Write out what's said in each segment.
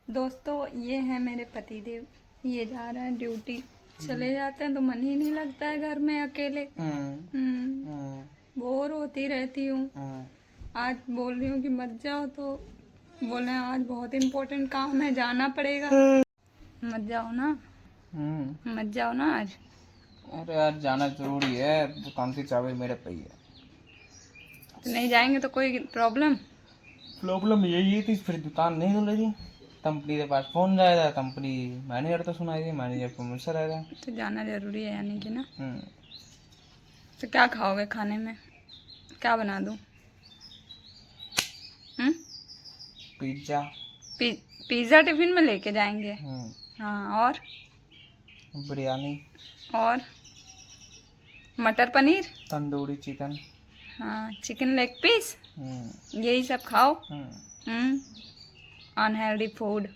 दोस्तों ये है मेरे पतिदेव, ये जा रहे हैं ड्यूटी। चले जाते हैं तो मन ही नहीं लगता है घर में अकेले। बोर होती रहती हूँ। आज बोल रही हूँ कि मत जाओ तो बोले आज बहुत इम्पोर्टेंट काम है, जाना पड़ेगा। मत जाओ ना, मत जाओ ना आज। अरे यार जाना जरूरी है, दुकान की चाबी मेरे पे ही है। तो नहीं जाएंगे तो कोई प्रॉब्लम यही थी, फिर दुकान नहीं खुलेगी। कंपनी के पास फोन जाएगा, कंपनी मैनेजर तो सुनाएगी, मैनेजर को मुझसे रहेगा। तो जाना जरूरी है यानी कि ना। तो क्या खाओगे खाने में, क्या बना दूँ? पिज्जा। पिज्ज़ा टिफिन में लेके जाएंगे? हाँ, और बिरयानी और मटर पनीर, तंदूरी चिकन, हाँ चिकन लेग पीस, यही सब खाओ। Unhealthy food.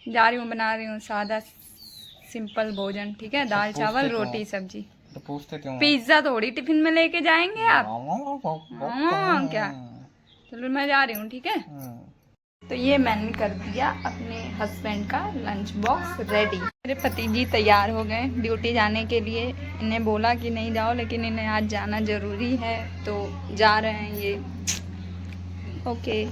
जा रही हूँ, बना रही हूँ सादा सिंपल भोजन, ठीक है? दाल चावल रोटी सब्जी। तो पूछते क्यों? पिज्ज़ा थोड़ी टिफिन में लेके जाएंगे आप। क्या? चलो मैं जा रही हूँ, ठीक है? तो ये मैंने कर दिया अपने हस्बैंड का लंच बॉक्स रेडी। मेरे पति जी तैयार हो गए ड्यूटी जाने के लिए। इन्हें बोला कि नहीं जाओ, लेकिन इन्हें आज जाना ज़रूरी है तो जा रहे हैं ये। ओके,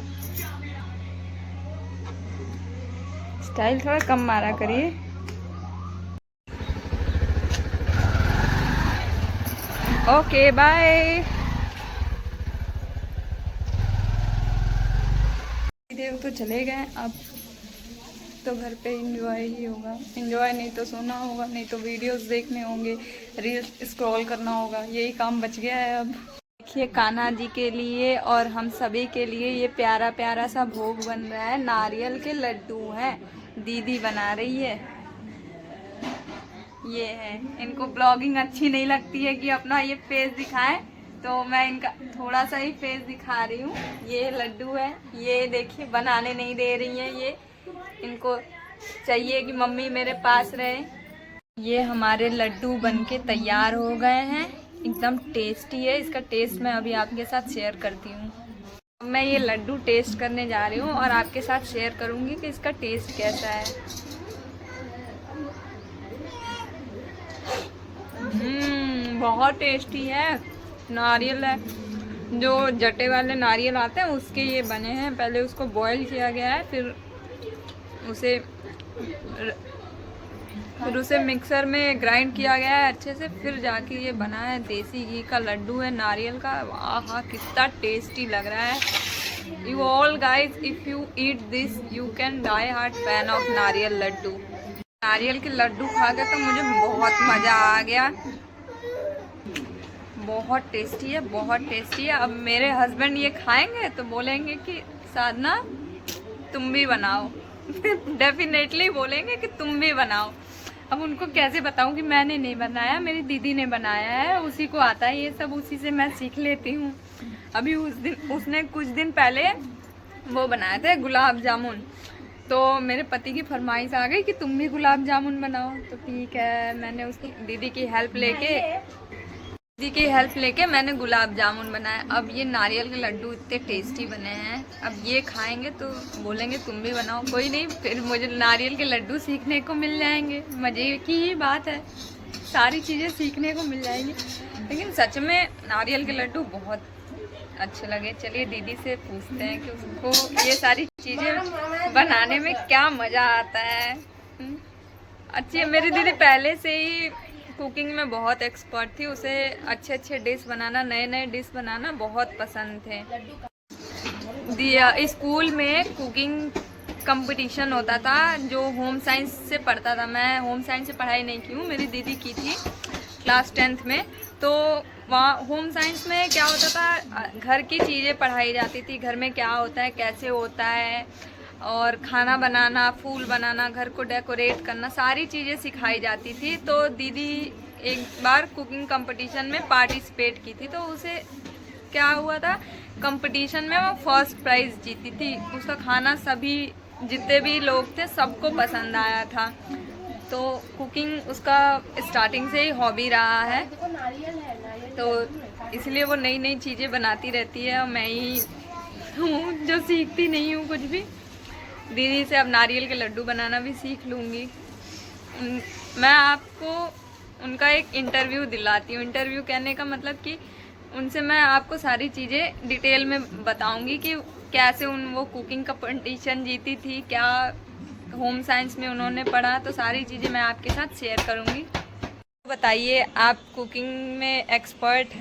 स्टाइल थोड़ा कम मारा करिए। Okay bye. देव तो चले गए, अब तो घर पे एंजॉय ही होगा। एंजॉय नहीं तो सोना होगा, नहीं तो वीडियोस देखने होंगे, रील्स स्क्रॉल करना होगा। यही काम बच गया है अब। देखिए कान्हा जी के लिए और हम सभी के लिए ये प्यारा प्यारा सा भोग बन रहा है। नारियल के लड्डू हैं, दीदी बना रही है। ये है, इनको ब्लॉगिंग अच्छी नहीं लगती है कि अपना ये फेस दिखाएं, तो मैं इनका थोड़ा सा ही फेस दिखा रही हूँ। ये लड्डू है, ये देखिए बनाने नहीं दे रही हैं ये। इनको चाहिए कि मम्मी मेरे पास रहे। ये हमारे लड्डू बनके तैयार हो गए हैं, एकदम टेस्टी है। इसका टेस्ट मैं अभी आपके साथ शेयर करती हूँ। मैं ये लड्डू टेस्ट करने जा रही हूँ और आपके साथ शेयर करूँगी कि इसका टेस्ट कैसा है। बहुत टेस्टी है। नारियल है, जो जटे वाले नारियल आते हैं उसके ये बने हैं। पहले उसको बॉईल किया गया है, फिर उसे मिक्सर में ग्राइंड किया गया है अच्छे से, फिर जाके ये बना है। देसी घी का लड्डू है नारियल का। आहा कितना टेस्टी लग रहा है। You all guys, if you eat this you can die hard fan of nariyal laddoo. नारियल के लड्डू खा के तो मुझे बहुत मज़ा आ गया। बहुत टेस्टी है, बहुत टेस्टी है। अब मेरे हस्बैंड ये खाएंगे तो बोलेंगे कि साधना तुम भी बनाओ। डेफिनेटली बोलेंगे कि तुम भी बनाओ। अब उनको कैसे बताऊं कि मैंने नहीं बनाया, मेरी दीदी ने बनाया है, उसी को आता है ये सब, उसी से मैं सीख लेती हूँ। अभी उसने कुछ दिन पहले वो बनाए थे गुलाब जामुन, तो मेरे पति की फरमाइश आ गई कि तुम भी गुलाब जामुन बनाओ। तो ठीक है, मैंने उसकी दीदी की हेल्प लेके मैंने गुलाब जामुन बनाया। अब ये नारियल के लड्डू इतने टेस्टी बने हैं, अब ये खाएंगे तो बोलेंगे तुम भी बनाओ। कोई नहीं, फिर मुझे नारियल के लड्डू सीखने को मिल जाएंगे। मज़े की ही बात है, सारी चीज़ें सीखने को मिल जाएंगी। लेकिन सच में नारियल के लड्डू बहुत अच्छे लगे। चलिए दीदी से पूछते हैं कि उसको ये सारी चीज़ें बनाने में क्या मज़ा आता है। अच्छी है, मेरी दीदी पहले से ही कुकिंग में बहुत एक्सपर्ट थी। उसे अच्छे अच्छे डिश बनाना, नए नए डिश बनाना बहुत पसंद थे। स्कूल में कुकिंग कंपटीशन होता था, जो होम साइंस से पढ़ता था। मैं होम साइंस से पढ़ाई नहीं की हूँ, मेरी दीदी की थी क्लास 10th में। तो वहाँ होम साइंस में क्या होता था, घर की चीज़ें पढ़ाई जाती थी। घर में क्या होता है, कैसे होता है, और खाना बनाना, फूल बनाना, घर को डेकोरेट करना, सारी चीज़ें सिखाई जाती थी। तो दीदी एक बार कुकिंग कंपटीशन में पार्टिसिपेट की थी, तो उसे क्या हुआ था, कंपटीशन में वो फर्स्ट प्राइज़ जीती थी। उसका खाना सभी जितने भी लोग थे सबको पसंद आया था। तो कुकिंग उसका स्टार्टिंग से ही हॉबी रहा है, तो इसलिए वो नई नई चीज़ें बनाती रहती है। और मैं ही हूँ जो सीखती नहीं हूँ कुछ भी। दीदी से अब नारियल के लड्डू बनाना भी सीख लूँगी। मैं आपको उनका एक इंटरव्यू दिलाती हूँ। इंटरव्यू कहने का मतलब कि उनसे मैं आपको सारी चीज़ें डिटेल में बताऊँगी कि कैसे वो कुकिंग कंपटीशन जीती थी, क्या होम साइंस में उन्होंने पढ़ा, तो सारी चीज़ें मैं आपके साथ शेयर करूँगी। बताइए, आप कुकिंग में एक्सपर्ट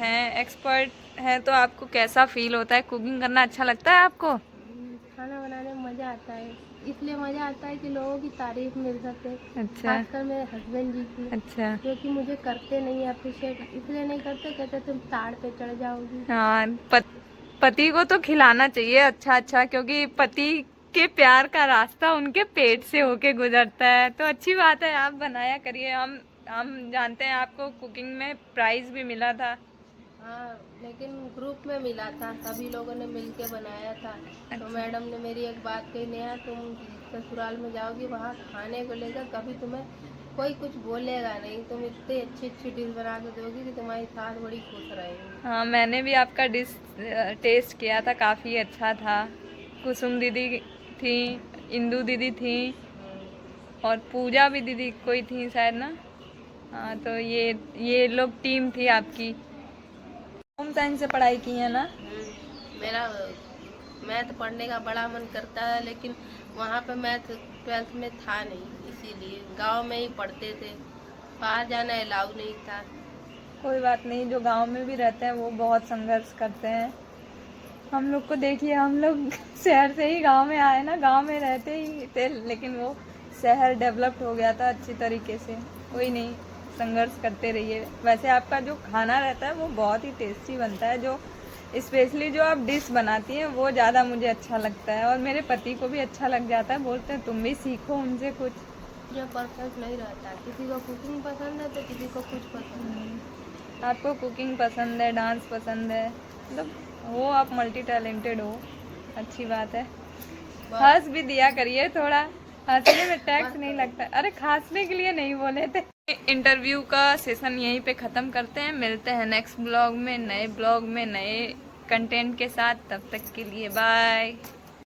हैं तो आपको कैसा फील होता है? कुकिंग करना अच्छा लगता है आपको? खाना बनाने में मज़ा आता है, इसलिए मज़ा आता है कि लोगों की तारीफ मिल सके। अच्छा खासकर मेरे हस्बैंड जी की, अच्छा। जो कि मुझे करते नहीं अप्रिशिएट, इसलिए नहीं करते, कहते तुम ताड़ पे चढ़ जाओगी। हाँ, पति को तो खिलाना चाहिए अच्छा, क्योंकि पति के प्यार का रास्ता उनके पेट से होके गुजरता है। तो अच्छी बात है, आप बनाया करिए। हम जानते हैं आपको कुकिंग में प्राइज भी मिला था। हाँ, लेकिन ग्रुप में मिला था, सभी लोगों ने मिल के बनाया था। तो मैडम ने मेरी एक बात कही, नेहा तुम ससुराल में जाओगी, वहाँ खाने को लेकर कभी तुम्हें कोई कुछ बोलेगा नहीं, तुम इतनी अच्छी अच्छी डिश बना के दोगी कि तुम्हारी सास बड़ी खुश रहेगी। हाँ, मैंने भी आपका डिश टेस्ट किया था, काफ़ी अच्छा था। कुसुम दीदी थी, इंदू दीदी थी और पूजा भी दीदी कोई थी शायद ना। हाँ, तो ये लोग टीम थी आपकी। होम साइंस से पढ़ाई की है ना? मेरा मैथ पढ़ने का बड़ा मन करता है, लेकिन वहाँ पे मैथ 12th में था नहीं, इसीलिए गांव में ही पढ़ते थे, बाहर जाना अलाउ नहीं था। कोई बात नहीं, जो गांव में भी रहते हैं वो बहुत संघर्ष करते हैं। हम लोग को देखिए, हम लोग शहर से ही गांव में आए ना, गांव में रहते ही थे, लेकिन वो शहर डेवलप्ड हो गया था अच्छी तरीके से। कोई नहीं, संघर्ष करते रहिए। वैसे आपका जो खाना रहता है वो बहुत ही टेस्टी बनता है, जो स्पेशली जो आप डिश बनाती हैं वो ज़्यादा मुझे अच्छा लगता है और मेरे पति को भी अच्छा लग जाता है। बोलते हैं तुम भी सीखो उनसे कुछ। जो परफेक्ट नहीं रहता, किसी को कुकिंग पसंद है तो किसी को कुछ पसंद है। आपको कुकिंग पसंद है, डांस पसंद है, मतलब वो आप मल्टी टैलेंटेड हो, अच्छी बात है। हंस भी दिया करिए थोड़ा, हंसने में टैक्स नहीं लगता। अरे खांसने के लिए नहीं बोले थे। इंटरव्यू का सेशन यहीं पे ख़त्म करते हैं, मिलते हैं नेक्स्ट ब्लॉग में, नए ब्लॉग में नए कंटेंट के साथ। तब तक के लिए बाय।